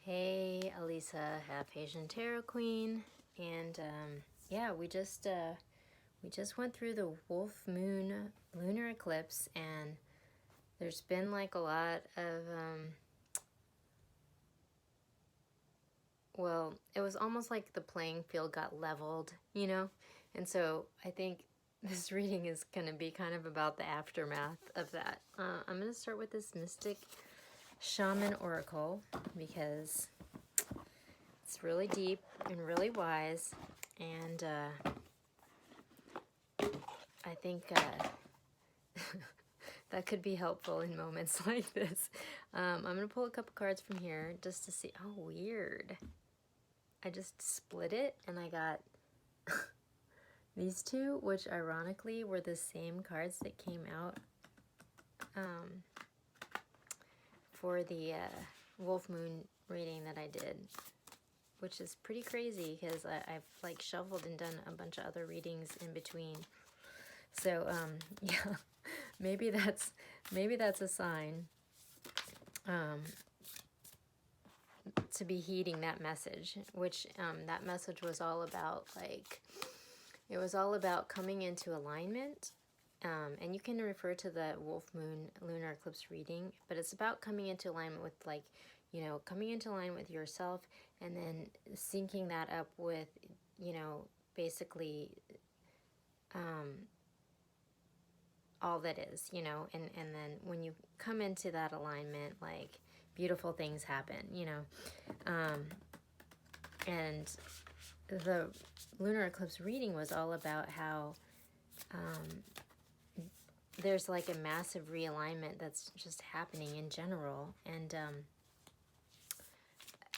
Hey, Alisa, half Asian Tarot Queen, and yeah, we just went through the Wolf Moon lunar eclipse, and there's been like a lot of well, it was almost like the playing field got leveled, you know, and so I think this reading is going to be kind of about the aftermath of that. I'm going to start with this Mystic Shaman Oracle because it's really deep and really wise, and I think that could be helpful in moments like this. I'm going to pull a couple cards from here just to see. Oh, weird. I just split it and I got these two, which ironically were the same cards that came out for the Wolf Moon reading that I did, which is pretty crazy because I've like shuffled and done a bunch of other readings in between. So yeah, maybe that's a sign to be heeding that message, which that message was all about, like, it was all about coming into alignment. And you can refer to the Wolf Moon lunar eclipse reading, but it's about coming into alignment with, like, you know, coming into alignment with yourself, and then syncing that up with, you know, basically all that is, you know, and then when you come into that alignment, like, beautiful things happen, you know. And the lunar eclipse reading was all about how there's like a massive realignment that's just happening in general, and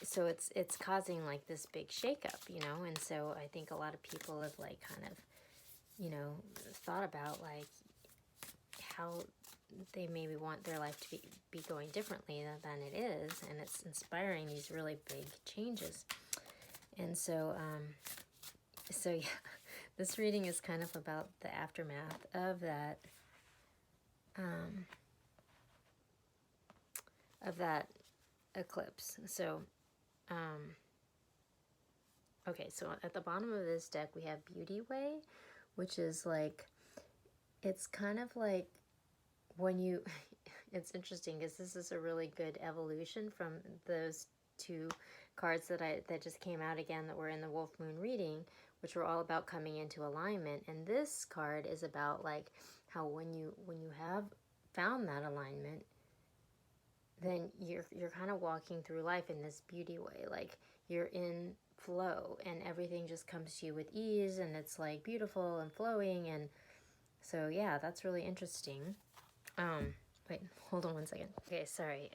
so it's causing like this big shakeup, you know. And so I think a lot of people have like kind of, you know, thought about like how they maybe want their life to be going differently than it is, and it's inspiring these really big changes. And so so yeah, this reading is kind of about the aftermath of that eclipse. So okay, so at the bottom of this deck we have Beauty Way, which is like, it's kind of like when you it's interesting because this is a really good evolution from those two cards that just came out again that were in the Wolf Moon reading, which were all about coming into alignment. And this card is about like how when you have found that alignment, then you're kind of walking through life in this beauty way, like you're in flow and everything just comes to you with ease, and it's like beautiful and flowing. And so yeah, that's really interesting. Wait, hold on one second. Okay, sorry.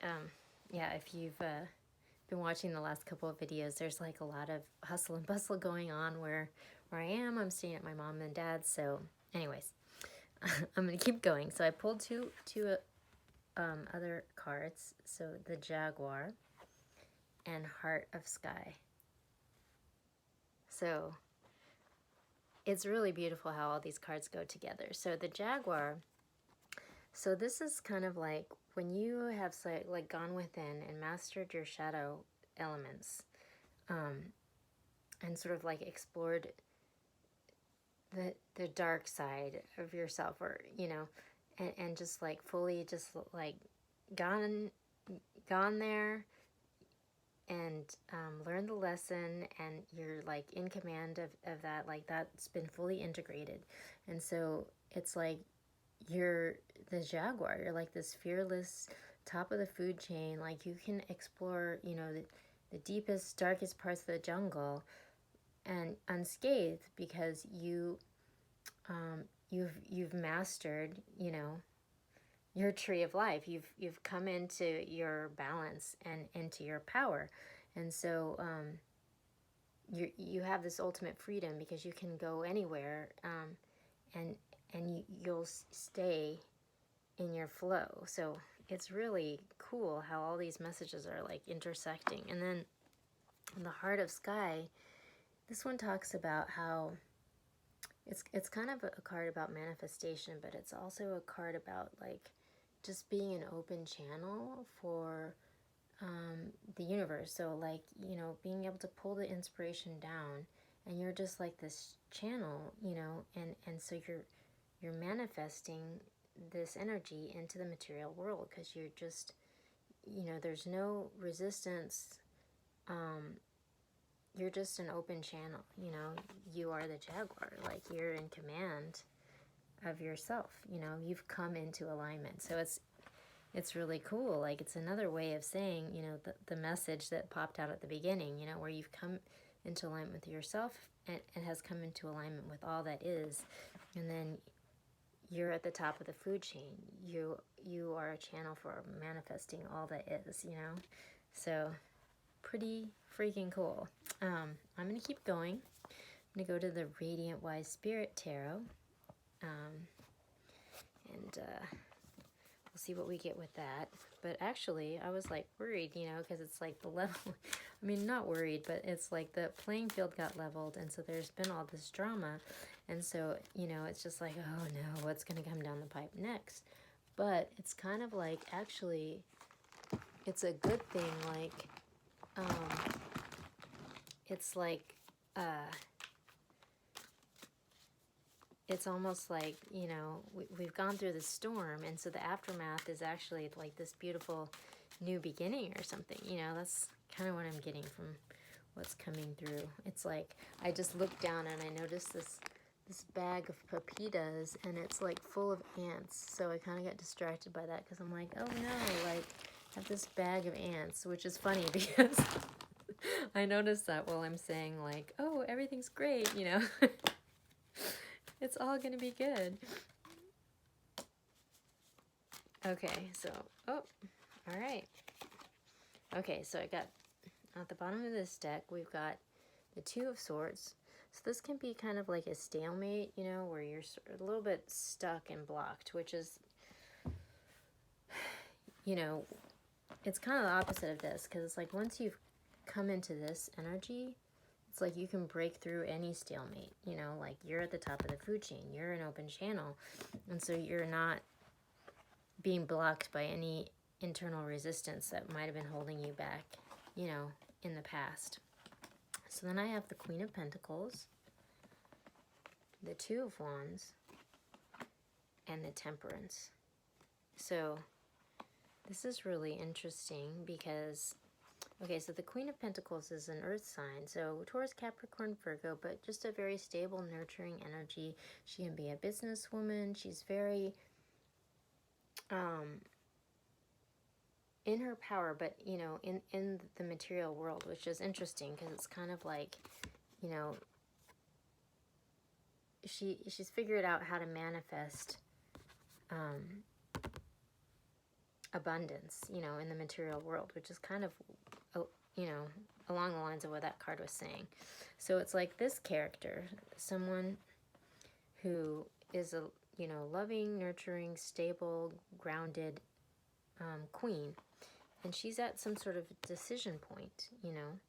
Yeah, if you've been watching the last couple of videos, there's like a lot of hustle and bustle going on where I am. I'm staying at my mom and dad's. So anyways, I'm gonna keep going. So I pulled two other cards. So the Jaguar and Heart of Sky. So it's really beautiful how all these cards go together. So the Jaguar, so this is kind of like when you have like gone within and mastered your shadow elements, and sort of like explored the dark side of yourself, or you know, and just like fully just like gone there, and learned the lesson, and you're like in command of that, like that's been fully integrated. And so it's like you're the Jaguar, you're like this fearless top of the food chain, like you can explore, you know, the deepest, darkest parts of the jungle and unscathed, because you've mastered, you know, your tree of life. You've come into your balance and into your power. And so you have this ultimate freedom because you can go anywhere, and you'll stay in your flow. So it's really cool how all these messages are like intersecting. And then in the Heart of Sky, this one talks about how it's kind of a card about manifestation, but it's also a card about like just being an open channel for the universe. So like, you know, being able to pull the inspiration down, and you're just like this channel, you know, and so you're manifesting this energy into the material world, because you're just, you know, there's no resistance. You're just an open channel, you know. You are the jaguar, like you're in command of yourself, you know. You've come into alignment. So it's really cool. Like, it's another way of saying, you know, the message that popped out at the beginning, you know, where you've come into alignment with yourself, and has come into alignment with all that is. And then you're at the top of the food chain. You are a channel for manifesting all that is, you know. So pretty freaking cool. I'm going to keep going. I'm going to go to the Radiant Wise Spirit Tarot. And we'll see what we get with that. But actually, I was like worried, you know, because it's like the level, I mean, not worried, but it's like the playing field got leveled. And so there's been all this drama. And so, you know, it's just like, oh no, what's going to come down the pipe next? But it's kind of like, actually, it's a good thing. Like, it's like, it's almost like, you know, we've gone through the storm, and so the aftermath is actually like this beautiful new beginning or something, you know. That's kind of what I'm getting from what's coming through. It's like, I just looked down and I noticed this bag of pepitas, and it's like full of ants. So I kind of got distracted by that, because I'm like, oh no, like, I have this bag of ants, which is funny because I noticed that while I'm saying like, oh, everything's great, you know. It's all gonna be good. Okay, so, oh, all right. Okay, so I got, at the bottom of this deck, we've got the Two of Swords. So this can be kind of like a stalemate, you know, where you're a little bit stuck and blocked, which is, you know, it's kind of the opposite of this, because it's like once you've come into this energy, it's like you can break through any stalemate, you know, like you're at the top of the food chain, you're an open channel, and so you're not being blocked by any internal resistance that might have been holding you back, you know, in the past. So then I have the Queen of Pentacles, the Two of Wands, and the Temperance. So this is really interesting because, okay, so the Queen of Pentacles is an earth sign, so Taurus, Capricorn, Virgo, but just a very stable, nurturing energy. She can be a businesswoman. She's very in her power, but, you know, in the material world, which is interesting because it's kind of like, you know, she's figured out how to manifest abundance, you know, in the material world, which is kind of, you know, along the lines of what that card was saying. So it's like this character, someone who is a, you know, loving, nurturing, stable, grounded queen, and she's at some sort of decision point, you know,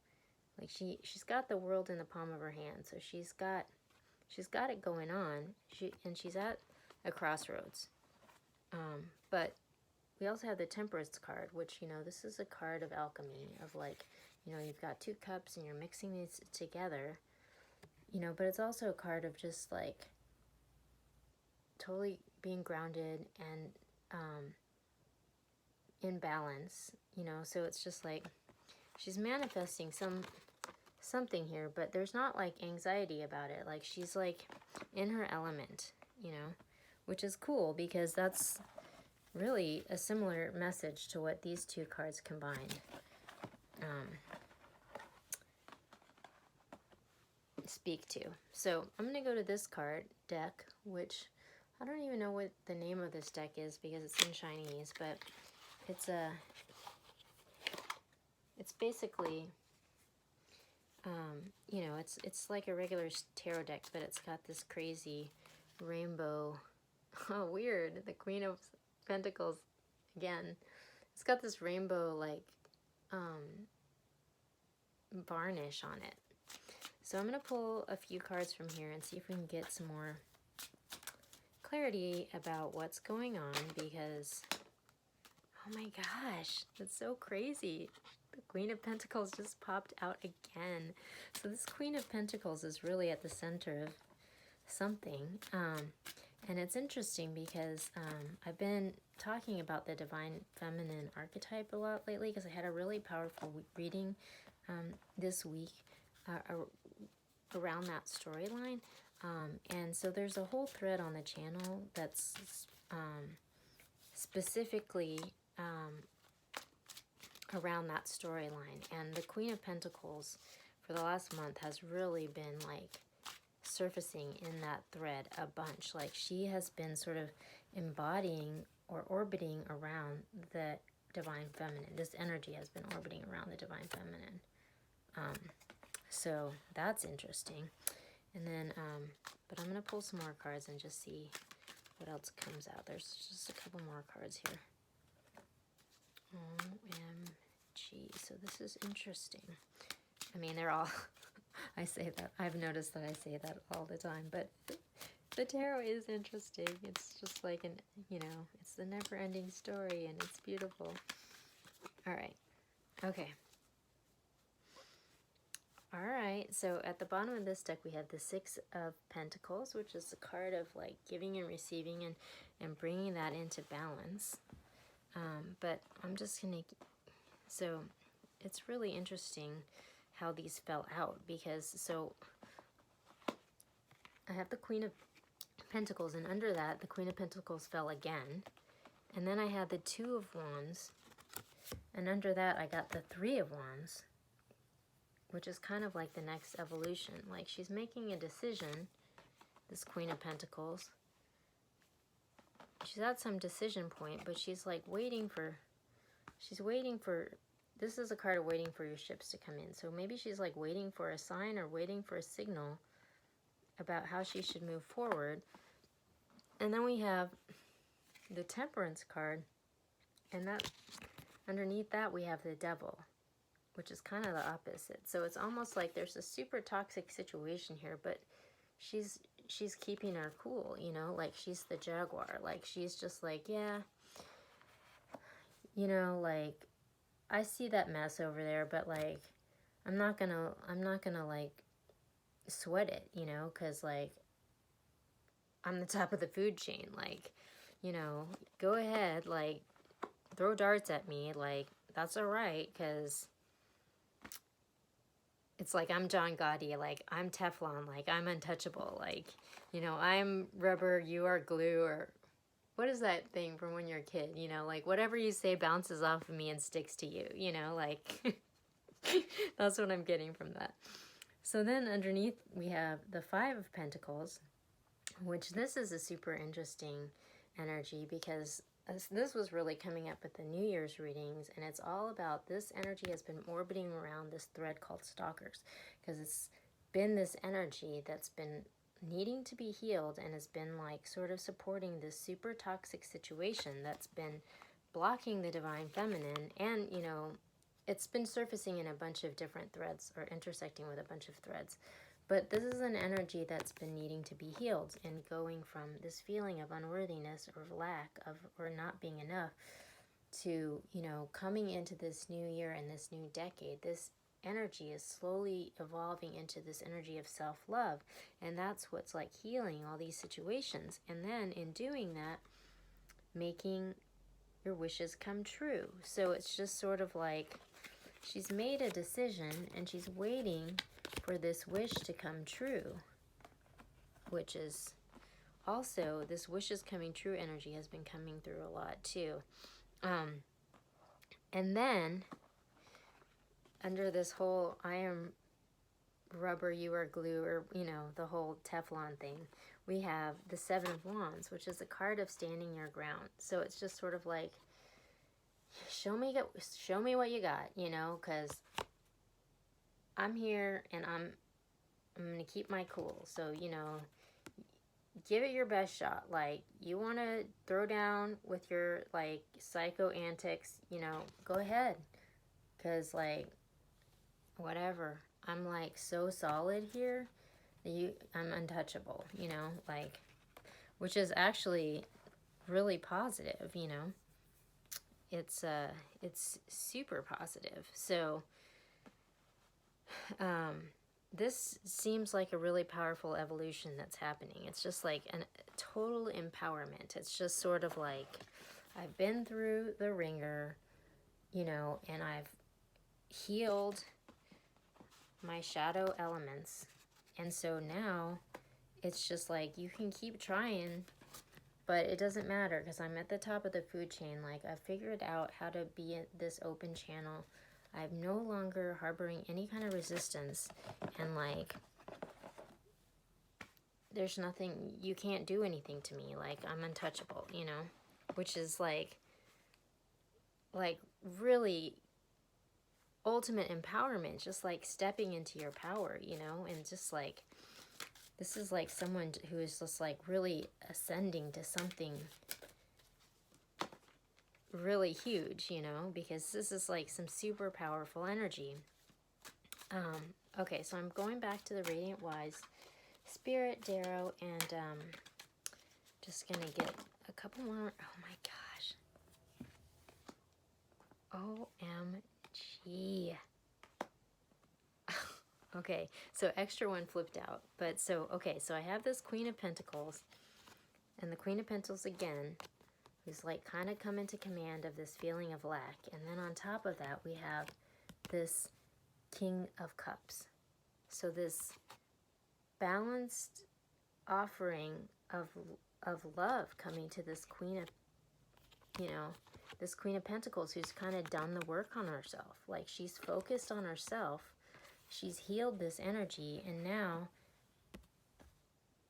like she's got the world in the palm of her hand, so she's got it going on, and she's at a crossroads. But we also have the Temperance card, which, you know, this is a card of alchemy, of like, you know, you've got two cups and you're mixing these together, you know, but it's also a card of just like totally being grounded and in balance, you know. So it's just like she's manifesting something here, but there's not like anxiety about it. Like she's like in her element, you know, which is cool because that's really a similar message to what these two cards combined speak to. So I'm going to go to this card deck, which I don't even know what the name of this deck is because it's in Chinese, but it's basically, you know, it's like a regular tarot deck, but it's got this crazy rainbow. Oh, weird. The Queen of Pentacles again. It's got this rainbow like varnish on it. So I'm going to pull a few cards from here and see if we can get some more clarity about what's going on, because Oh my gosh, that's so crazy. The Queen of Pentacles just popped out again. So this Queen of Pentacles is really at the center of something. And it's interesting because I've been talking about the Divine Feminine archetype a lot lately because I had a really powerful reading this week around that storyline. And so there's a whole thread on the channel that's specifically around that storyline. And the Queen of Pentacles for the last month has really been like surfacing in that thread a bunch. Like she has been sort of embodying or orbiting around the Divine Feminine. This energy has been orbiting around the Divine Feminine. So that's interesting. And then, but I'm going to pull some more cards and just see what else comes out. There's just a couple more cards here. OMG. So this is interesting. I mean, they're all, I say that. I've noticed that I say that all the time. But the tarot is interesting. It's just like an, you know, it's the never-ending story and it's beautiful. All right. Okay. All right, so at the bottom of this deck, we have the Six of Pentacles, which is a card of like giving and receiving and bringing that into balance. But I'm just going to, so it's really interesting how these fell out because, so I have the Queen of Pentacles, and under that, the Queen of Pentacles fell again. And then I had the Two of Wands, and under that, I got the Three of Wands, which is kind of like the next evolution. Like she's making a decision, this Queen of Pentacles. She's at some decision point, but she's like waiting for, this is a card of waiting for your ships to come in. So maybe she's like waiting for a sign or waiting for a signal about how she should move forward. And then we have the Temperance card, and that underneath that we have the Devil, which is kind of the opposite. So it's almost like there's a super toxic situation here, but she's keeping her cool, you know, like she's the Jaguar. Like she's just like, yeah, you know, like I see that mess over there, but like I'm not gonna like sweat it, you know, because like I'm the top of the food chain. Like, you know, go ahead, like throw darts at me, like that's all right, because it's like I'm John Gotti, like I'm Teflon, like I'm untouchable, like, you know, I'm rubber, you are glue, or what is that thing from when you're a kid, you know, like whatever you say bounces off of me and sticks to you, you know, like that's what I'm getting from that. So then underneath we have the Five of Pentacles, which this is a super interesting energy because this was really coming up at the New Year's readings, and it's all about this energy has been orbiting around this thread called stalkers, because it's been this energy that's been needing to be healed and has been like sort of supporting this super toxic situation that's been blocking the Divine Feminine, and you know, it's been surfacing in a bunch of different threads or intersecting with a bunch of threads. But this is an energy that's been needing to be healed and going from this feeling of unworthiness or lack of or not being enough to, you know, coming into this new year and this new decade. This energy is slowly evolving into this energy of self-love, and that's what's like healing all these situations. And then in doing that, making your wishes come true. So it's just sort of like she's made a decision and she's waiting for this wish to come true, which is also, this wishes coming true energy has been coming through a lot too. And then under this whole I am rubber, you are glue, or you know, the whole Teflon thing, we have the Seven of Wands, which is a card of standing your ground. So it's just sort of like, show me what you got, you know, because I'm here and I'm going to keep my cool. So, you know, give it your best shot. Like, you want to throw down with your, like, psycho antics, you know, go ahead. Because, like, whatever. I'm, like, so solid here that I'm untouchable, you know, like, which is actually really positive, you know. it's super positive. So this seems like a really powerful evolution that's happening. It's just like a total empowerment. It's just sort of like, I've been through the ringer, you know, and I've healed my shadow elements. And so now it's just like, you can keep trying, but it doesn't matter because I'm at the top of the food chain. Like, I figured out how to be in this open channel. I'm no longer harboring any kind of resistance. And like, there's nothing, you can't do anything to me. Like, I'm untouchable, you know, which is like really ultimate empowerment, just like stepping into your power, you know, and just like, this is like someone who is just like really ascending to something really huge, you know, because this is like some super powerful energy. Okay, so I'm going back to the Radiant Wise Spirit, Darrow, and just gonna get a couple more. Oh my gosh. OMG. Okay, so extra one flipped out. But so, okay, so I have this Queen of Pentacles, and the Queen of Pentacles again, who's like kind of come into command of this feeling of lack. And then on top of that, we have this King of Cups. So this balanced offering of love coming to this Queen of, you know, this Queen of Pentacles, who's kind of done the work on herself. Like, she's focused on herself. She's healed this energy, and now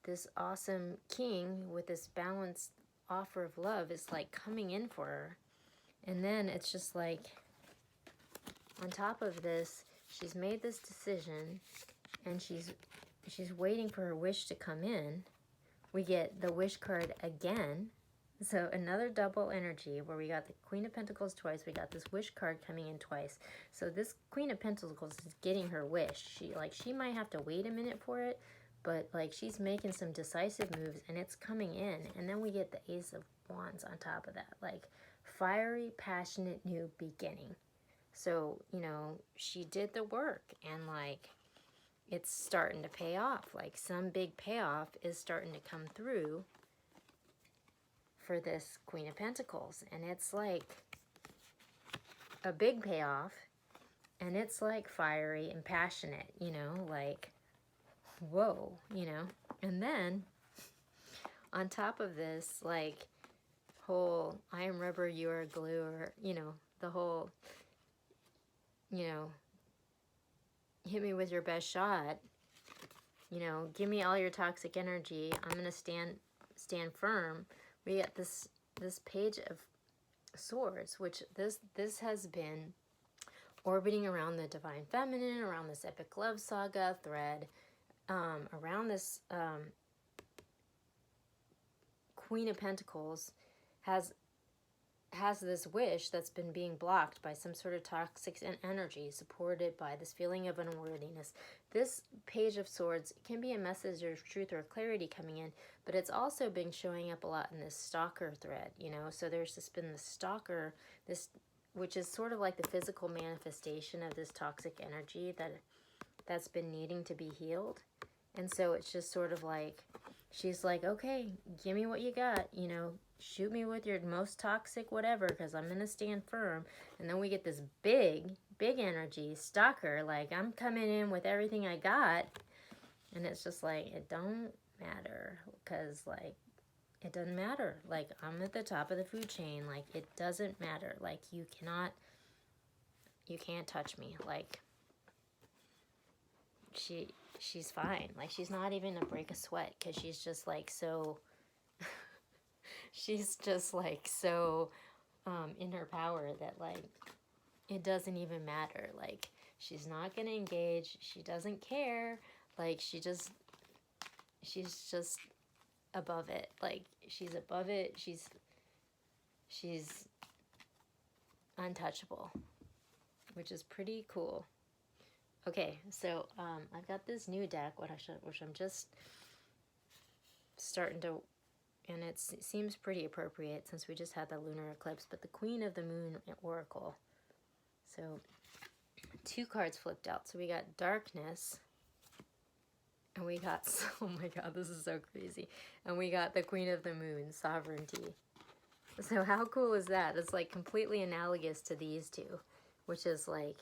this awesome king with this balanced offer of love is like coming in for her. And then it's just like, on top of this, she's made this decision, and she's waiting for her wish to come in. We get the wish card again. So another double energy where we got the Queen of Pentacles twice. We got this wish card coming in twice. So this Queen of Pentacles is getting her wish. She might have to wait a minute for it, but like, she's making some decisive moves, and it's coming in. And then we get the Ace of Wands on top of that. Like, fiery, passionate new beginning. So, you know, she did the work, and like, it's starting to pay off. Like, some big payoff is starting to come through for this Queen of Pentacles. And it's like a big payoff, and it's like fiery and passionate, you know, like, whoa, you know. And then on top of this, like, whole I am rubber, you are glue, or, you know, the whole, you know, hit me with your best shot, you know, give me all your toxic energy, I'm gonna stand firm. We get this Page of Swords, which this has been orbiting around the Divine Feminine, around this epic love saga thread, around this Queen of Pentacles has this wish that's been being blocked by some sort of toxic energy, supported by this feeling of unworthiness. This Page of Swords can be a message of truth or clarity coming in, but it's also been showing up a lot in this stalker thread, you know. So there's been the stalker, which is sort of like the physical manifestation of this toxic energy that's been needing to be healed. And so it's just sort of like, she's like, okay, give me what you got, you know, shoot me with your most toxic whatever, because I'm going to stand firm. And then we get this big energy stalker, like, I'm coming in with everything I got. And it's just like, it don't matter, because like, it doesn't matter. Like, I'm at the top of the food chain. Like, it doesn't matter. Like, you can't touch me. Like, she's fine. Like, she's not even a break a sweat, because she's just like so she's just like so in her power that like, it doesn't even matter. Like, she's not gonna engage, she doesn't care. Like, she's just above it. Like, she's above it. She's untouchable, which is pretty cool. Okay, so I've got this new deck, which I'm just starting to and it seems pretty appropriate since we just had the lunar eclipse, but the Queen of the Moon Oracle. So 2 cards flipped out. So we got darkness, and we got, oh my god, this is so crazy. And we got the Queen of the Moon, sovereignty. So how cool is that? It's like completely analogous to these two, which is like,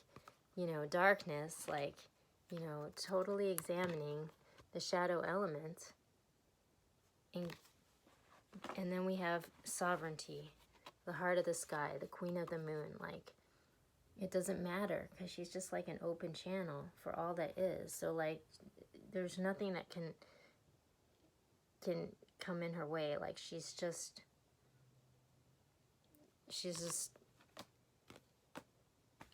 you know, darkness, like, you know, totally examining the shadow element. And then we have sovereignty, the heart of the sky, the Queen of the Moon. Like, it doesn't matter because she's just like an open channel for all that is. So like, there's nothing that can come in her way. Like, she's just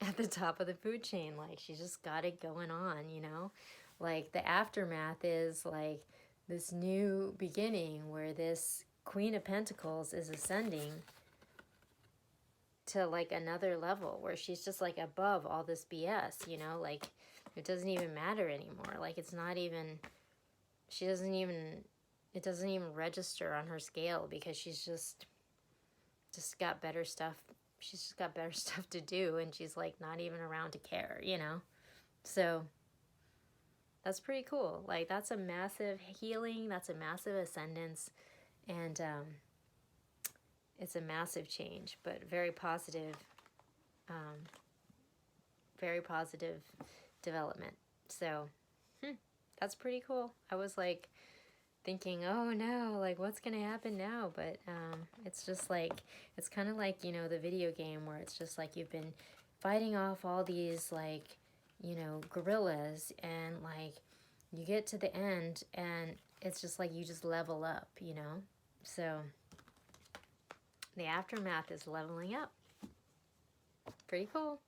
at the top of the food chain. Like, she's just got it going on, you know? Like, the aftermath is like this new beginning where this Queen of Pentacles is ascending to like another level where she's just like above all this BS, you know? Like, it doesn't even matter anymore. Like, it's not even, it doesn't even register on her scale because she's just got better stuff. She's just got better stuff to do, and she's like not even around to care, you know? So that's pretty cool. Like, that's a massive healing, that's a massive ascendance, and it's a massive change, but very positive development. So that's pretty cool. I was like thinking, oh no, like what's gonna happen now? But it's just like, it's kind of like, you know, the video game where it's just like you've been fighting off all these like, you know, gorillas, and like you get to the end and it's just like you just level up, you know? So the aftermath is leveling up. Pretty cool.